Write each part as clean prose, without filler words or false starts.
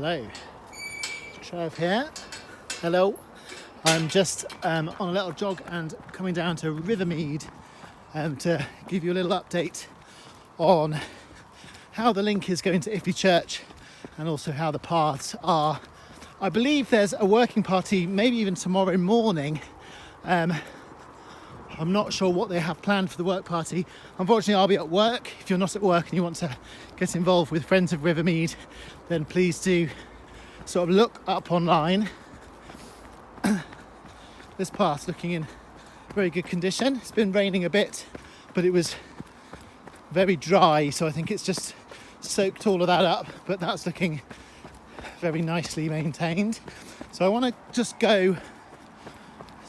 Hello, Trev here. Hello. I'm just on a little jog and coming down to Rivermead to give you a little update on how the link is going to Iffley Church and also how the paths are. I believe there's a working party, maybe even tomorrow morning. I'm not sure what they have planned for the work party. Unfortunately, I'll be at work. If you're not at work and you want to get involved with Friends of Rivermead, then please do sort of look up online. This path's looking in very good condition. It's been raining a bit, but it was very dry, so I think it's just soaked all of that up, but that's looking very nicely maintained. So I want to just go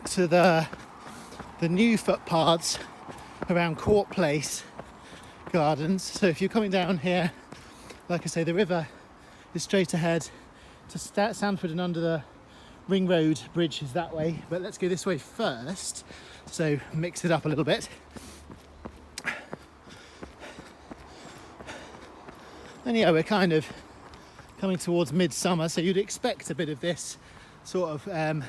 to the new footpaths around Court Place Gardens. So if you're coming down here, like I say, the river is straight ahead to Sandford, and under the Ring Road bridge is that way, but let's go this way first, so mix it up a little bit. And yeah, we're kind of coming towards midsummer, so you'd expect a bit of this sort of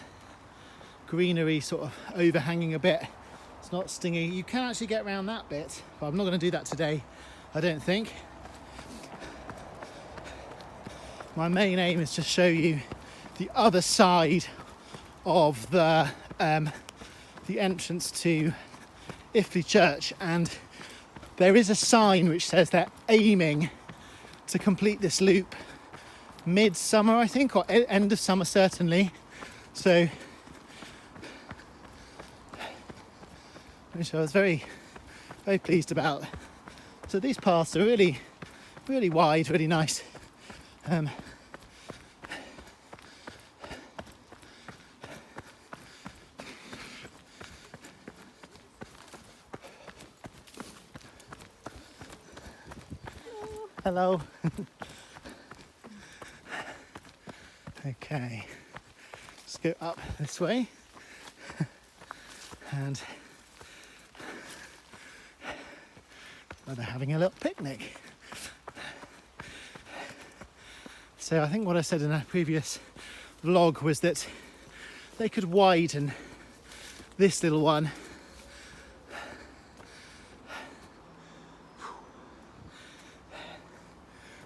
greenery sort of overhanging a bit. It's not stingy. You can actually get around that bit, but I'm not going to do that today, I don't think. My main aim is to show you the other side of the entrance to Iffley Church, and there is a sign which says they're aiming to complete this loop midsummer, I think, or end of summer certainly. So which I was very, very pleased about. So these paths are really, really wide, really nice. Hello. Okay, let's go up this way. And they're having a little picnic. So I think what I said in a previous vlog was that they could widen this little one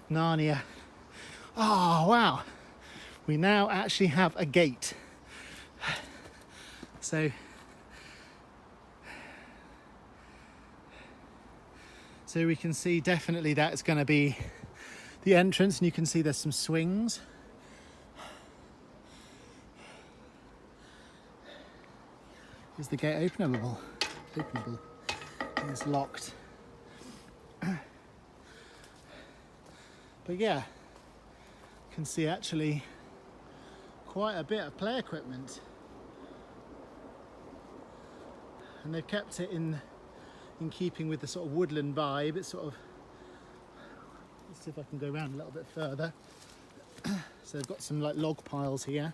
Narnia. Oh wow, we now actually have a gate. So we can see definitely that's going to be the entrance, and you can see there's some swings. Is the gate openable? Openable. It's locked. But yeah, you can see actually quite a bit of play equipment, and they've kept it in keeping with the sort of woodland vibe. It's sort of, let's see if I can go around a little bit further. So they've got some like log piles here.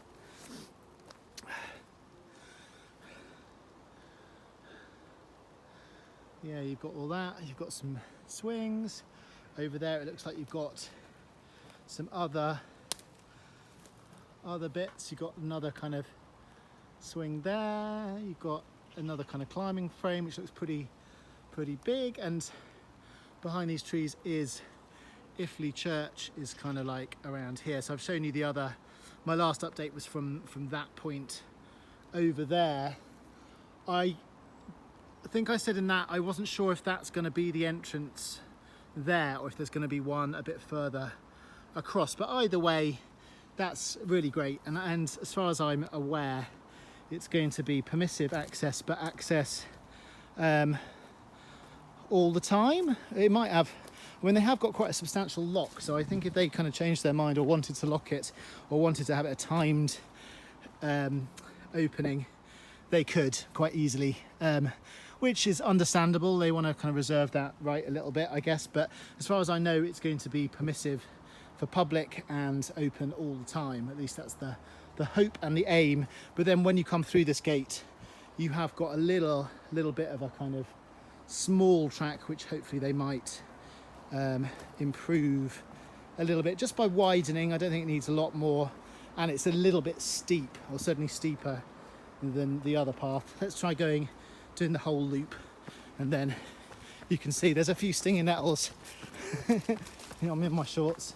Yeah, you've got all that. You've got some swings over there. It looks like you've got some other bits. You've got another kind of swing there. You've got another kind of climbing frame which looks pretty big, and behind these trees is Iffley Church, is kind of like around here. So I've shown you the other, my last update was from that point over there. I think I said in that I wasn't sure if that's going to be the entrance there or if there's going to be one a bit further across, but either way that's really great, and as far as I'm aware it's going to be permissive access, but access all the time. It might have, I mean, they have got quite a substantial lock, so I think if they kind of changed their mind or wanted to lock it or wanted to have it a timed opening, they could quite easily, which is understandable. They want to kind of reserve that right a little bit, I guess, but as far as I know it's going to be permissive for public and open all the time. At least that's the hope and the aim. But then when you come through this gate you have got a little bit of a kind of small track which hopefully they might improve a little bit just by widening. I don't think it needs a lot more, and it's a little bit steep, or certainly steeper than the other path. Let's try doing the whole loop, and then you can see there's a few stinging nettles. I'm in my shorts.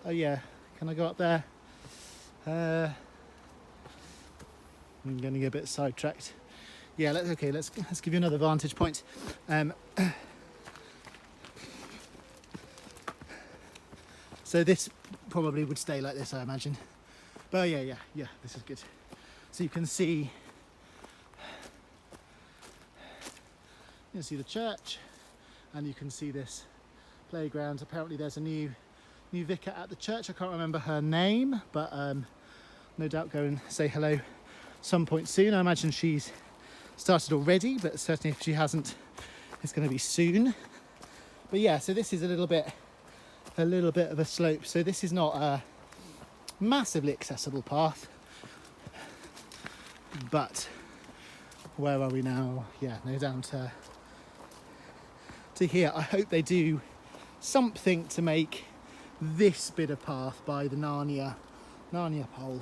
Oh yeah, can I go up there? I'm going to get a bit sidetracked. Yeah, let's give you another vantage point. So this probably would stay like this, I imagine. But yeah, this is good. So you can see the church, and you can see this playground. Apparently there's a new vicar at the church. I can't remember her name, but no doubt go and say hello some point soon. I imagine she's started already, but certainly if she hasn't, it's going to be soon. But yeah, so this is a little bit of a slope. So this is not a massively accessible path, but where are we now? Yeah, no, down to here. I hope they do something to make this bit of path by the Narnia pole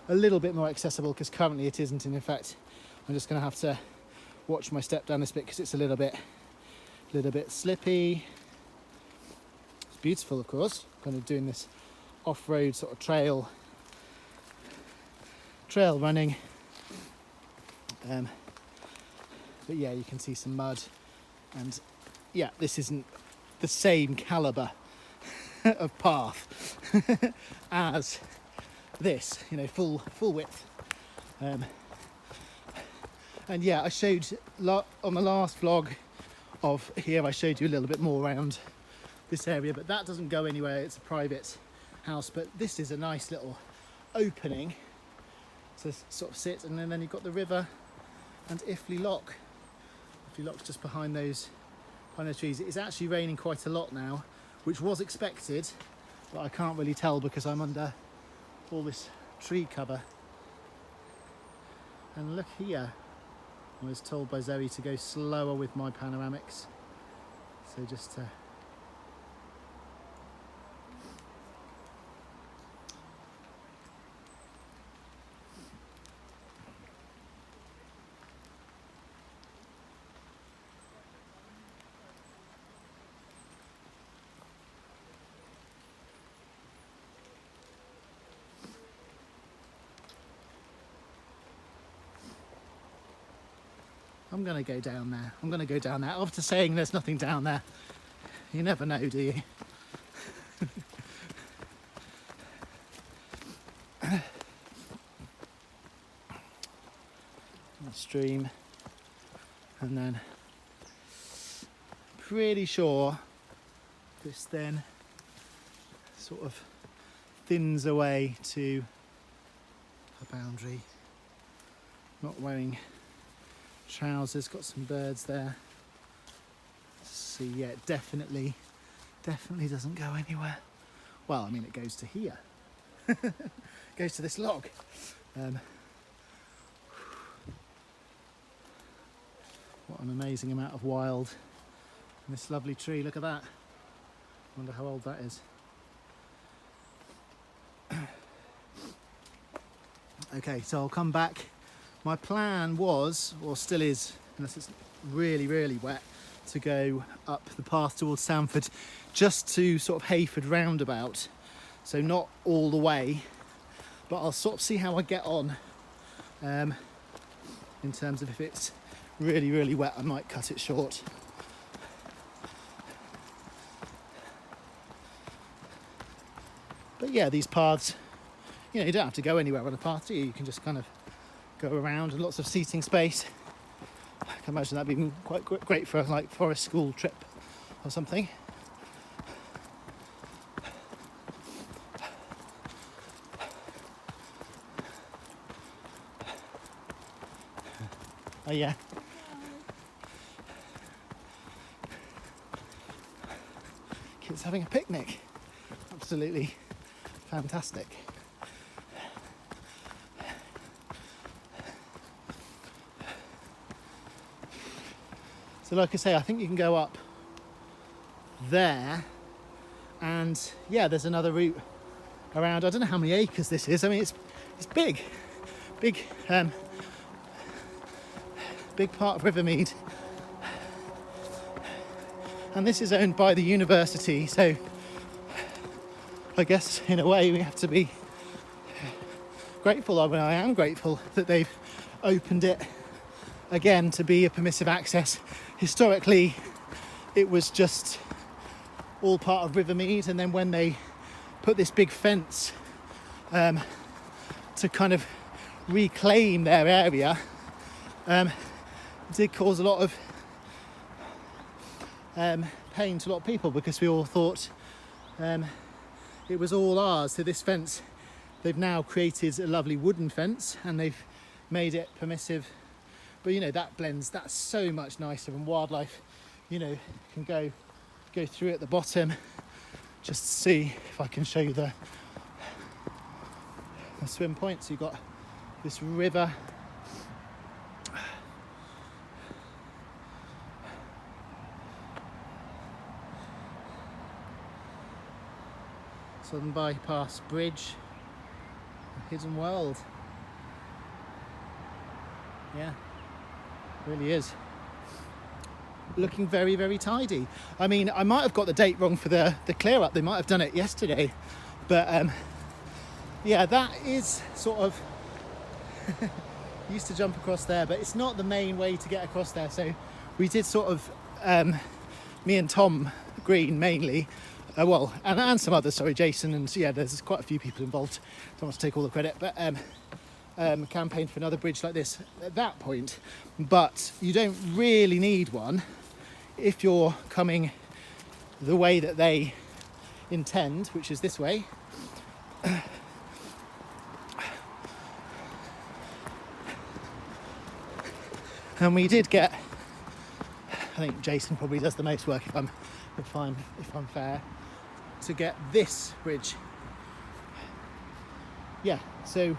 a little bit more accessible, because currently it isn't. And in fact, I'm just going to have to watch my step down this bit because it's a little bit slippy. It's beautiful, of course, kind of doing this off-road sort of trail running. But yeah, you can see some mud, and yeah, this isn't the same calibre of path as this, full width. And yeah, I showed on the last vlog of here, I showed you a little bit more around this area, but that doesn't go anywhere. It's a private house, but this is a nice little opening to sort of sit, and then you've got the river and Iffley Loch. Iffley Loch's just behind those trees. It is actually raining quite a lot now, which was expected, but I can't really tell because I'm under all this tree cover. And look here, I was told by Zoe to go slower with my panoramics, so just to I'm going to go down there. After saying there's nothing down there, you never know, do you? The stream, and then pretty sure this then sort of thins away to a boundary. Not wearing trousers, got some birds there. See, yeah, it definitely doesn't go anywhere. Well, I mean, it goes to here. It goes to this log. What an amazing amount of wild in this lovely tree. Look at that. I wonder how old that is. Okay, so I'll come back. My plan was, or still is, unless it's really, really wet, to go up the path towards Sanford, just to sort of Hayford roundabout. So not all the way, but I'll sort of see how I get on. In terms of if it's really, really wet, I might cut it short. But yeah, these paths, you don't have to go anywhere on a path, do you? You can just kind of go around, and lots of seating space. I can imagine that'd be quite great for a forest school trip or something. Oh yeah. Kids having a picnic. Absolutely fantastic. So like I say, I think you can go up there And yeah, there's another route around. I don't know how many acres this is. I mean, it's big, big part of Rivermead. And this is owned by the university, so I guess in a way we have to be grateful. I mean, I am grateful that they've opened it again to be a permissive access. Historically, it was just all part of Rivermead, and then when they put this big fence to kind of reclaim their area, it did cause a lot of pain to a lot of people, because we all thought it was all ours. So this fence, they've now created a lovely wooden fence and they've made it permissive, but you know, that blends, that's so much nicer, and wildlife, you know, can go through at the bottom. Just to see if I can show you the swim point. So you've got this river, Southern Bypass Bridge, hidden world. Yeah, really is. Looking very, very tidy. I mean, I might have got the date wrong for the clear up. They might have done it yesterday, but yeah, that is sort of used to jump across there, but it's not the main way to get across there. So we did sort of me and Tom Green mainly, well, and some others, sorry, Jason, and yeah, there's quite a few people involved. Don't want to take all the credit, but campaign for another bridge like this at that point. But you don't really need one if you're coming the way that they intend, which is this way. And we did get, I think Jason probably does the most work, if I'm fair, to get this bridge. Yeah, so,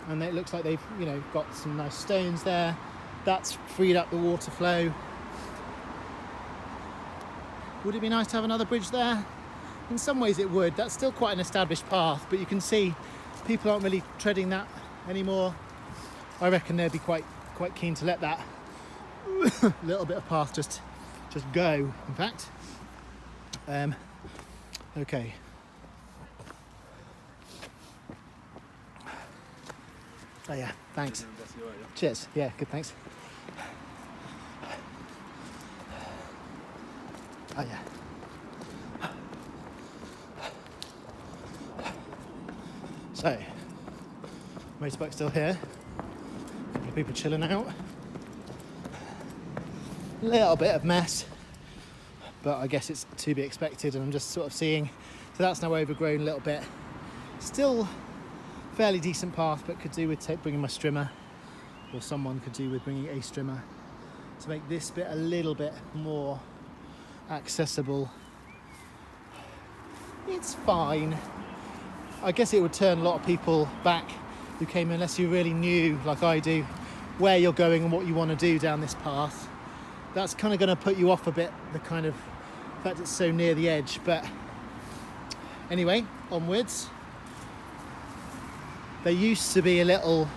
and it looks like they've, you know, got some nice stones there. That's freed up the water flow. Would it be nice to have another bridge there? In some ways it would. That's still quite an established path, but you can see people aren't really treading that anymore. I reckon they'd be quite keen to let that little bit of path just go, in fact. Okay. Oh yeah, thanks. Cheers. Yeah, good, thanks. Oh yeah. So, motorbike still here. A couple of people chilling out. A little bit of mess, but I guess it's to be expected, and I'm just sort of seeing, so that's now overgrown a little bit. Still fairly decent path, but could do with bringing my strimmer, or someone could do with bringing a strimmer to make this bit a little bit more accessible. It's fine. I guess it would turn a lot of people back who came, unless you really knew, like I do, where you're going and what you want to do down this path. That's kind of going to put you off a bit, the kind of fact it's so near the edge. But anyway, onwards. There used to be a little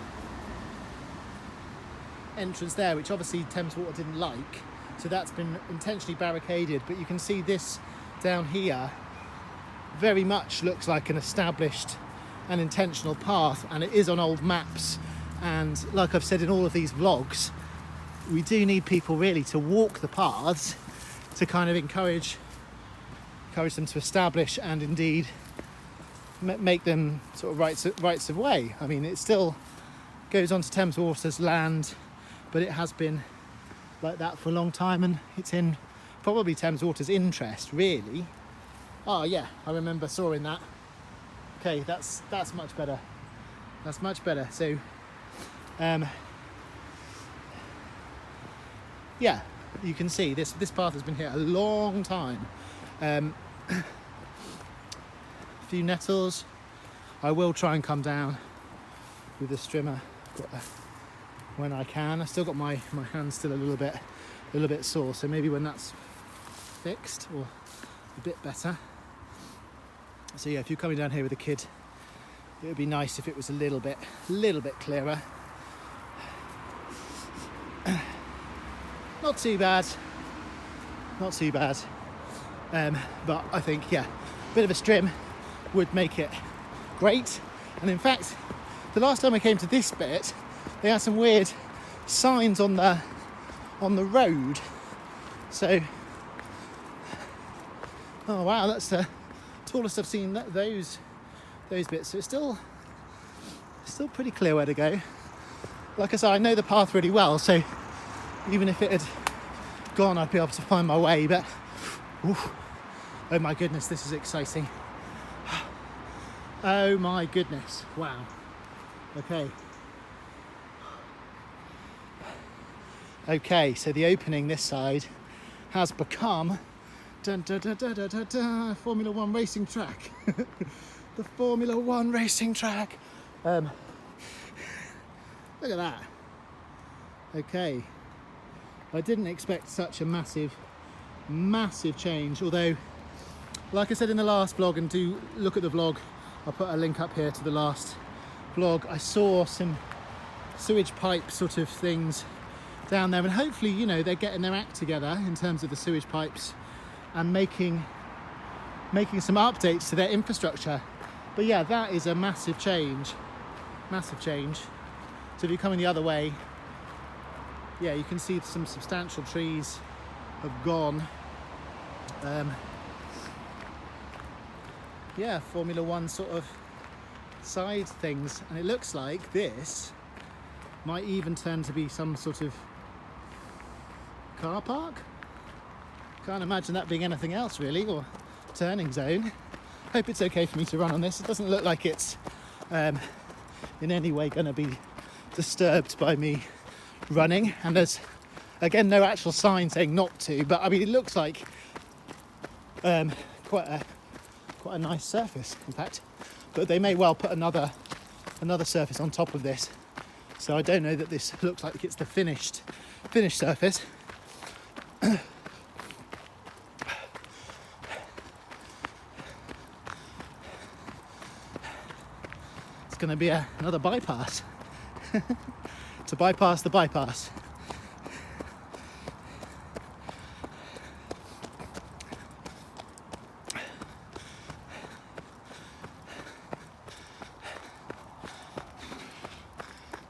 entrance there, which obviously Thames Water didn't like, so that's been intentionally barricaded. But you can see this down here very much looks like an established and intentional path, and it is on old maps. And like I've said in all of these vlogs, we do need people really to walk the paths to kind of encourage them to establish and indeed make them sort of rights of way. I mean, it still goes on to Thames Water's land, but it has been like that for a long time, and it's in probably Thames Water's interest, really. Oh yeah, I remember sawing that. Okay, that's much better. That's much better. So, yeah, you can see this path has been here a long time. A few nettles. I will try and come down with the strimmer when I can. I still got my hand still a little bit sore, so maybe when that's fixed or a bit better, So yeah, if you're coming down here with a kid, it would be nice if it was a little bit clearer. Not too bad. But I think, yeah, a bit of a strim would make it great. And in fact, the last time I came to this bit, they had some weird signs on the road. So, oh wow, that's the tallest I've seen those bits. So it's still pretty clear where to go. Like I said, I know the path really well, so even if it had gone, I'd be able to find my way. But oof, oh my goodness, this is exciting. Oh my goodness, wow. Okay, so the opening this side has become Formula One racing track. The Formula One racing track. Look at that. Okay, I didn't expect such a massive change, although, like I said in the last vlog, and do look at the vlog, I'll put a link up here to the last vlog, I saw some sewage pipe sort of things down there, and hopefully, you know, they're getting their act together in terms of the sewage pipes and making some updates to their infrastructure. But yeah, that is a massive change. So if you're coming the other way, yeah, you can see some substantial trees have gone. Yeah, Formula One sort of side things, and it looks like this might even turn to be some sort of car park. Can't imagine that being anything else really, or turning zone. Hope it's okay for me to run on this. It doesn't look like it's in any way going to be disturbed by me running, and there's again no actual sign saying not to, but I mean it looks like quite a nice surface, in fact. But they may well put another surface on top of this, so I don't know that this looks like it's the finished surface. It's going to be another bypass to bypass the bypass.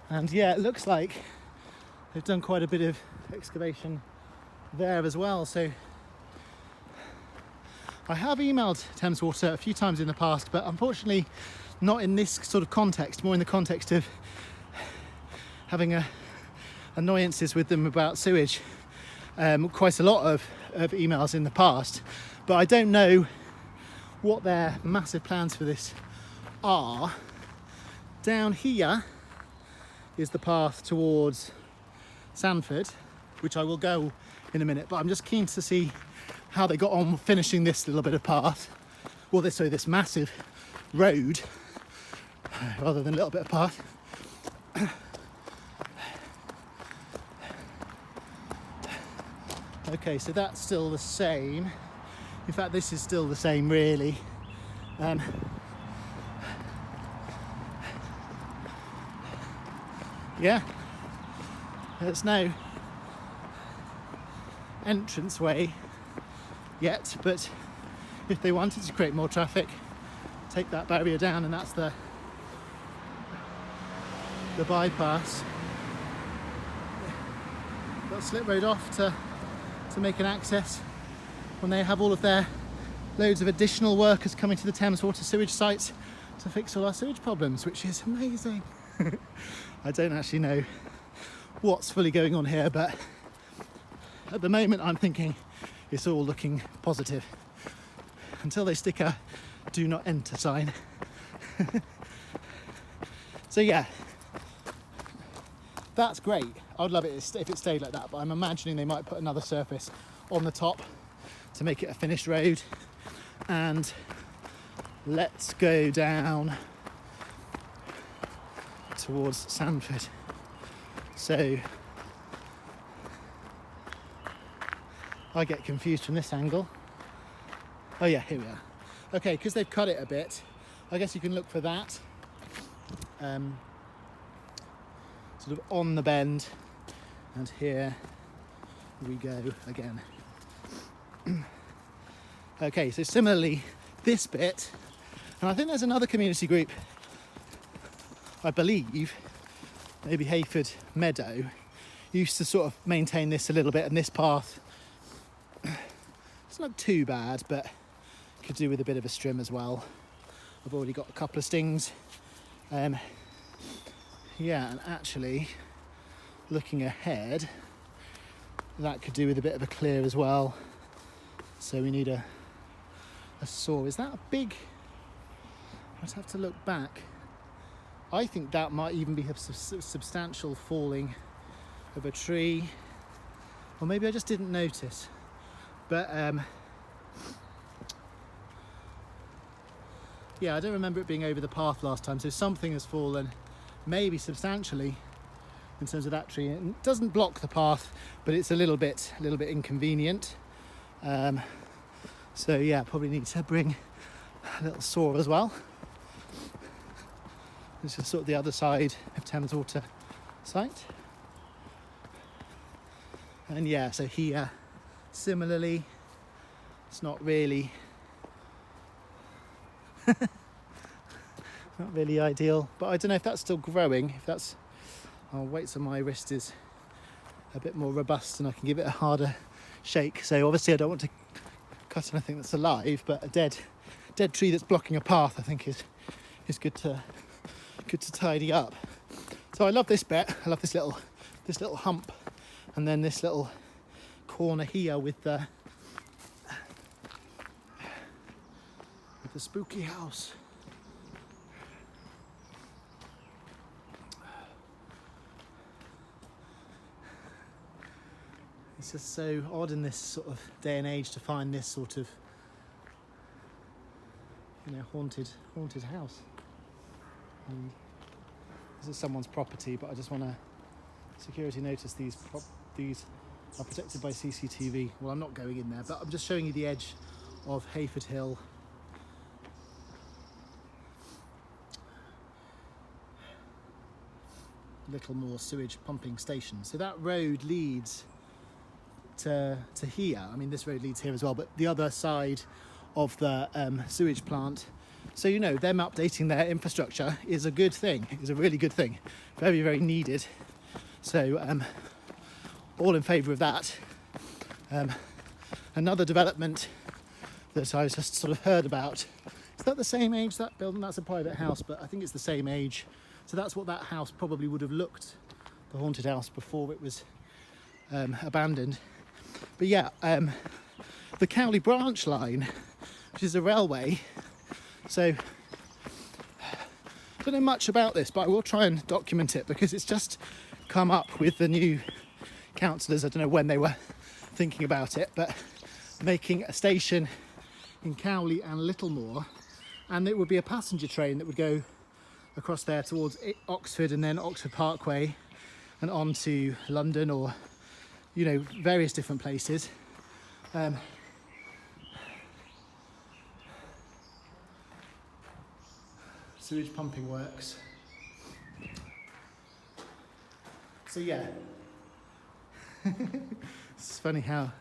And yeah, it looks like they've done quite a bit of excavation there as well. So I have emailed Thames Water a few times in the past, but unfortunately not in this sort of context, more in the context of having annoyances with them about sewage. Quite a lot of emails in the past, but I don't know what their massive plans for this are. Down here is the path towards Sanford, which I will go in a minute, but I'm just keen to see how they got on finishing this little bit of path, or this massive road, rather than a little bit of path. Okay, so that's still the same. In fact, this is still the same, really. Yeah, there's no entranceway yet, but if they wanted to create more traffic, take that barrier down, and that's the bypass. Got a slip road off to make an access when they have all of their loads of additional workers coming to the Thames Water sewage sites to fix all our sewage problems, which is amazing. I don't actually know what's fully going on here, but at the moment I'm thinking it's all looking positive until they stick a do not enter sign. So yeah, that's great. I'd love it if it stayed like that, but I'm imagining they might put another surface on the top to make it a finished road. And let's go down towards Sanford. So I get confused from this angle. Oh yeah, here we are. Okay, because they've cut it a bit, I guess you can look for that. Sort of on the bend, and here we go again. Okay, so similarly, this bit, and I think there's another community group, I believe, maybe Hayford Meadow, used to sort of maintain this a little bit, and this path, it's not too bad, but could do with a bit of a trim as well. I've already got a couple of stings. Yeah, and actually, looking ahead, that could do with a bit of a clear as well. So we need a saw. Is that a big? I'd have to look back. I think that might even be a substantial falling of a tree, or maybe I just didn't notice. But yeah, I don't remember it being over the path last time. So something has fallen, maybe substantially, in terms of that tree. It doesn't block the path, but it's a little bit inconvenient. So yeah, probably need to bring a little saw as well. This is sort of the other side of Thames Water site. And yeah, so here, similarly, it's not really not really ideal, but I don't know if that's still growing. If that's, I'll wait till my wrist is a bit more robust and I can give it a harder shake. So obviously I don't want to cut anything that's alive, but a dead tree that's blocking a path I think is good to tidy up. So I love this bit. I love this little hump, and then this little corner here with the spooky house. It's just so odd in this sort of day and age to find this sort of, you know, haunted house. And this is someone's property, but I just want to security notice these are protected by CCTV. Well, I'm not going in there, but I'm just showing you the edge of Hayford Hill. Littlemore sewage pumping station. So that road leads to here. I mean, this road leads here as well, but the other side of the sewage plant. So, you know, them updating their infrastructure is a good thing, is a really good thing. Very, very needed. So, all in favour of that. Another development that I just sort of heard about, is that the same age, that building? That's a private house, but I think it's the same age. So that's what that house probably would have looked, the haunted house, before it was abandoned. But yeah, the Cowley branch line, which is a railway. So I don't know much about this, but I will try and document it because it's just come up with the new councillors. I don't know when they were thinking about it, but making a station in Cowley and Littlemore, and it would be a passenger train that would go across there towards Oxford and then Oxford Parkway and on to London, or, you know, various different places. Sewage pumping works. So yeah, it's funny how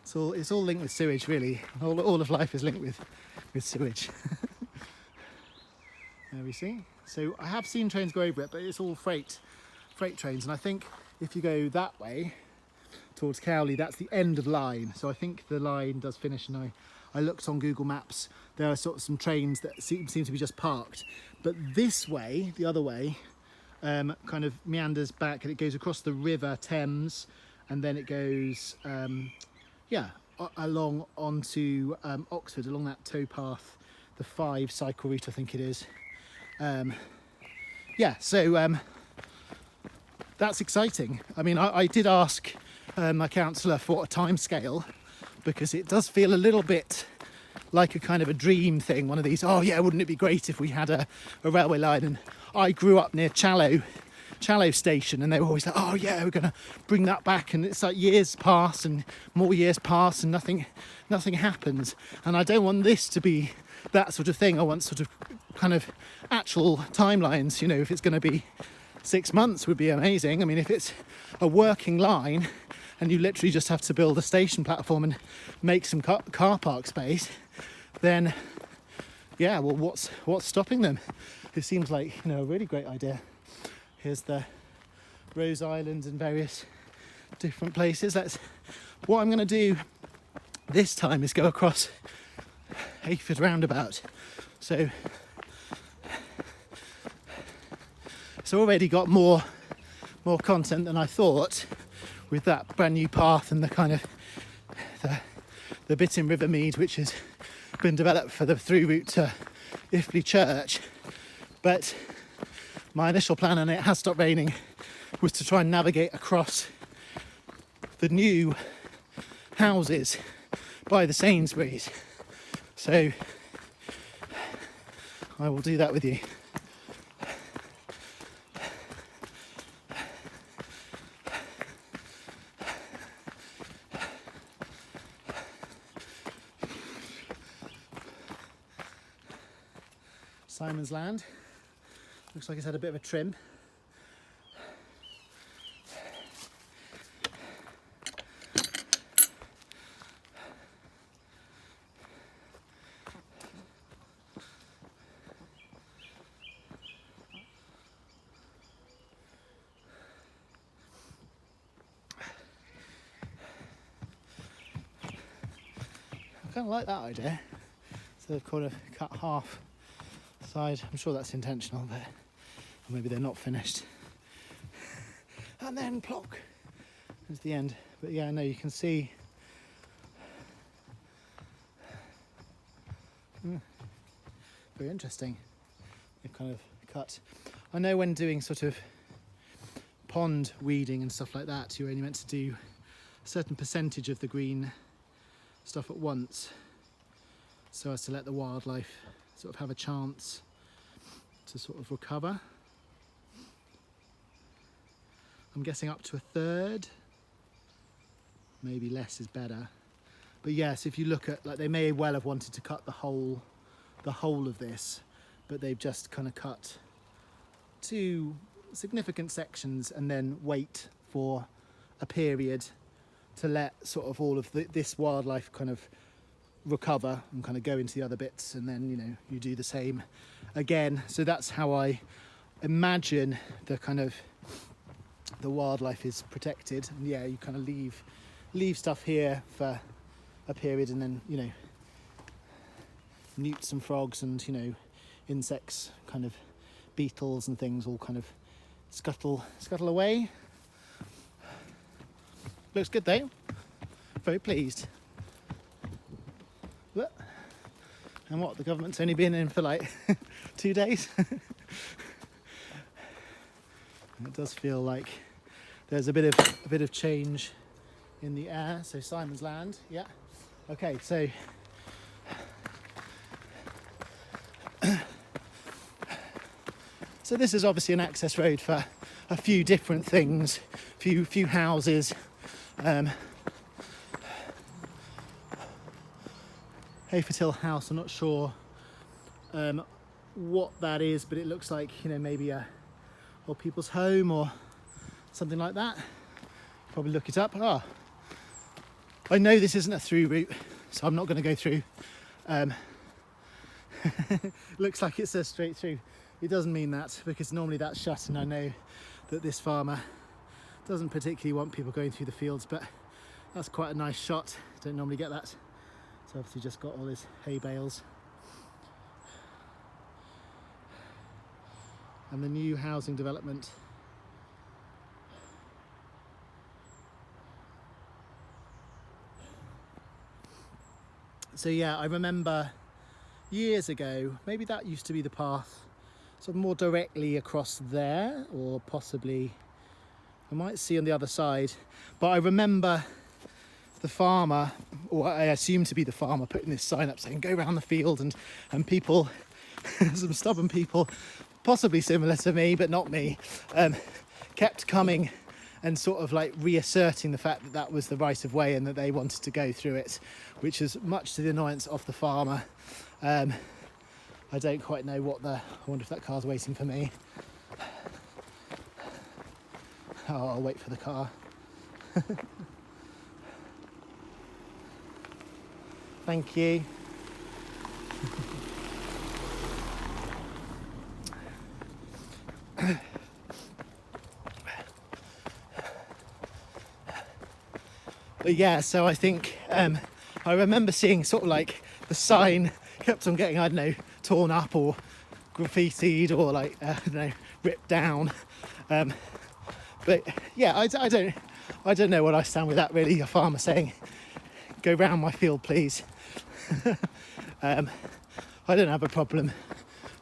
it's all linked with sewage, really. All of life is linked with sewage. There we see. So I have seen trains go over it, but it's all freight trains, and I think if you go that way towards Cowley, that's the end of line. So I think the line does finish, and I looked on Google Maps. There are sort of some trains that seem to be just parked, but this way, the other way, kind of meanders back, and it goes across the River Thames, and then it goes along onto Oxford, along that towpath, the 5 cycle route I think it is. So that's exciting. I mean, I did ask my councillor for a time scale, because it does feel a little bit like a kind of a dream thing, one of these, oh yeah, wouldn't it be great if we had a railway line? And I grew up near Challow Challow station, and they were always like, oh yeah, we're going to bring that back, and it's like years pass and more years pass and nothing happens. And I don't want this to be that sort of thing. I want sort of kind of actual timelines. You know, if it's going to be 6 months would be amazing. I mean, if it's a working line and you literally just have to build a station platform and make some car park space, then yeah, well, what's stopping them? It seems like, you know, a really great idea. Here's the Rose Island and various different places. That's what I'm going to do this time, is go across Hayford roundabout. So it's already got more content than I thought, with that brand new path and the kind of the bit in Rivermead which has been developed for the through route to Iffley Church. But my initial plan, and it has stopped raining, was to try and navigate across the new houses by the Sainsbury's. So I will do that with you. Simon's Land. Looks like it's had a bit of a trim. I kind of like that idea. So they've kind of cut half side. I'm sure that's intentional, but or maybe they're not finished. And then plock is the end. But yeah, no, you can see very interesting. They've kind of cut. I know when doing sort of pond weeding and stuff like that, you're only meant to do a certain percentage of the green stuff at once, so as to let the wildlife sort of have a chance to sort of recover. I'm guessing up to a third, maybe less is better. But yes, if you look at, like, they may well have wanted to cut the whole of this, but they've just kind of cut 2 significant sections and then wait for a period to let sort of all of this wildlife kind of recover and kind of go into the other bits, and then, you know, you do the same again. So that's how I imagine the kind of the wildlife is protected. And yeah, you kind of leave stuff here for a period, and then, you know, newts and frogs and, you know, insects, kind of beetles and things all kind of scuttle away. Looks good though. Very pleased. And what, the government's only been in for like 2 days? It does feel like there's a bit of change in the air. So Simon's Land, yeah. Okay, so so this is obviously an access road for a few different things, few houses. Hayford Hill House, I'm not sure what that is, but it looks like, you know, maybe a old people's home or something like that. Probably look it up. I know this isn't a through route, so I'm not going to go through. Looks like it's a straight through. It doesn't mean that, because normally that's shut, and I know that this farmer doesn't particularly want people going through the fields, but that's quite a nice shot. Don't normally get that. So obviously just got all his hay bales. And the new housing development. So yeah, I remember years ago, maybe that used to be the path, sort of more directly across there, or possibly I might see on the other side. But I remember the farmer, or I assume to be the farmer, putting this sign up saying go round the field, and people, some stubborn people, possibly similar to me but not me, kept coming and sort of like reasserting the fact that that was the right of way and that they wanted to go through it, which is much to the annoyance of the farmer. I don't quite know I wonder if that car's waiting for me. Oh, I'll wait for the car. Thank you. But yeah, so I think I remember seeing sort of like the sign kept on getting, I don't know, torn up or graffitied or like, I don't know, ripped down. But yeah, I don't know what I stand with that really. A farmer saying, go round my field, please. I don't have a problem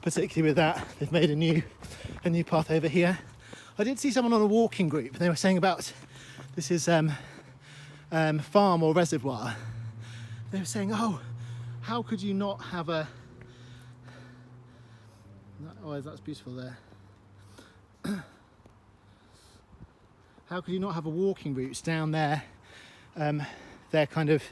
particularly with that. They've made a new path over here. I did see someone on a walking group and they were saying about this is farm or reservoir. They were saying, oh, how could you not have a... Oh, that's beautiful there. How could you not have a walking routes down there? Their kind of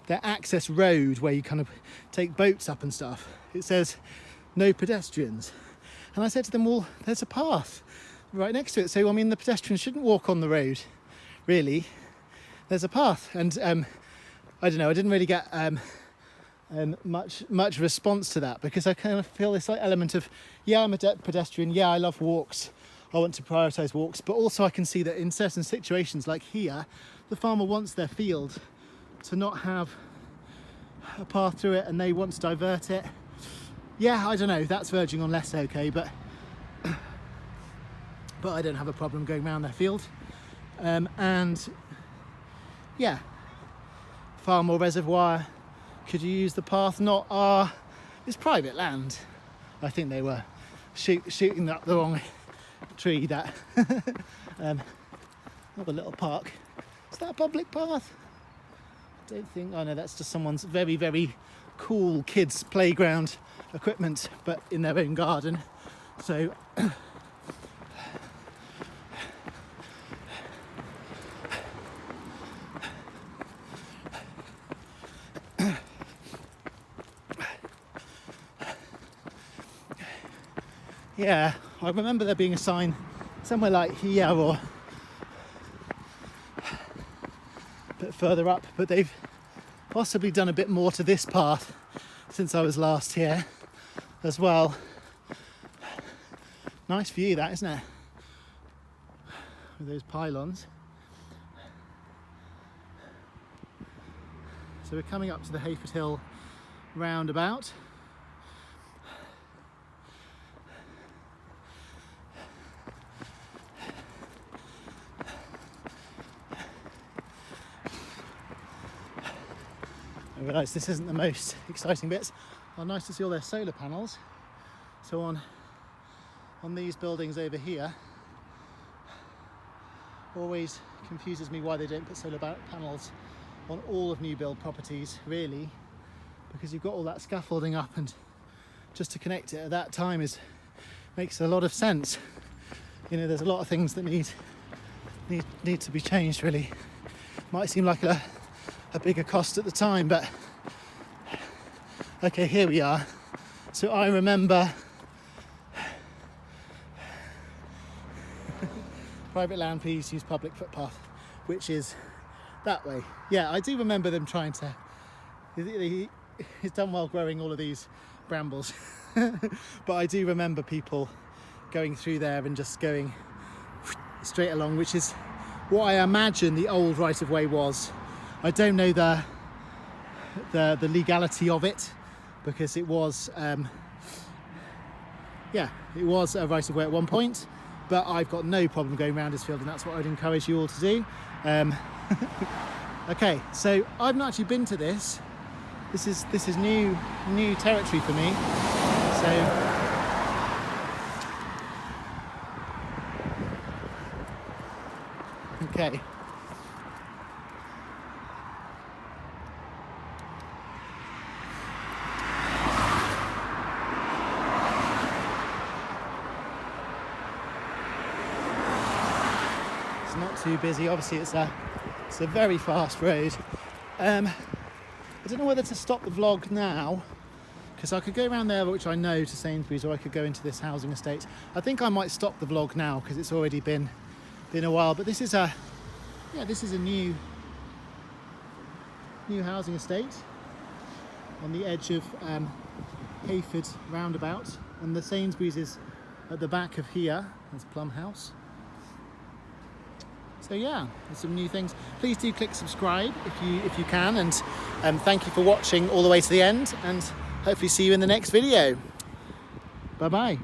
their access road where you kind of take boats up and stuff. It says no pedestrians. And I said to them, well, there's a path right next to it. So, I mean, the pedestrians shouldn't walk on the road, really. There's a path. And I don't know, I didn't really get much response to that, because I kind of feel this like element of, yeah, I'm a pedestrian, yeah, I love walks, I want to prioritise walks, but also I can see that in certain situations like here, the farmer wants their field to not have a path through it and they want to divert it. Yeah, I don't know, that's verging on less okay, but I don't have a problem going around their field. And yeah, farm or reservoir, could you use the path? Not our, it's private land. I think they were shooting up the wrong tree, that not a little park. Is that a public path? I don't think, oh no, that's just someone's very, very cool kids playground equipment, but in their own garden. So yeah, I remember there being a sign somewhere like here or a bit further up, but they've possibly done a bit more to this path since I was last here as well. Nice view that, isn't it? With those pylons. So we're coming up to the Hayford Hill roundabout. I realise this isn't the most exciting bits. Oh, nice to see all their solar panels. So on these buildings over here, always confuses me why they don't put solar panels on all of new build properties, really, because you've got all that scaffolding up, and just to connect it at that time makes a lot of sense. You know, there's a lot of things that need to be changed, really. Might seem like a bigger cost at the time, but okay, here we are. So I remember private land, please use public footpath, which is that way. Yeah, I do remember them trying to, he's done well growing all of these brambles, but I do remember people going through there and just going straight along, which is what I imagine the old right of way was. I don't know the legality of it, because it was it was a right of way at one point, but I've got no problem going around this field, and that's what I'd encourage you all to do. Okay, so I've not actually been to this. This is new territory for me. So okay. too busy. Obviously it's a very fast road. I don't know whether to stop the vlog now, because I could go around there, which I know, to Sainsbury's, or I could go into this housing estate. I think I might stop the vlog now because it's already been a while. But this is a new housing estate on the edge of Hayford roundabout, and the Sainsbury's is at the back of here. There's Plum House. So yeah, there's some new things. Please do click subscribe if you can, and thank you for watching all the way to the end, and hopefully see you in the next video. Bye bye.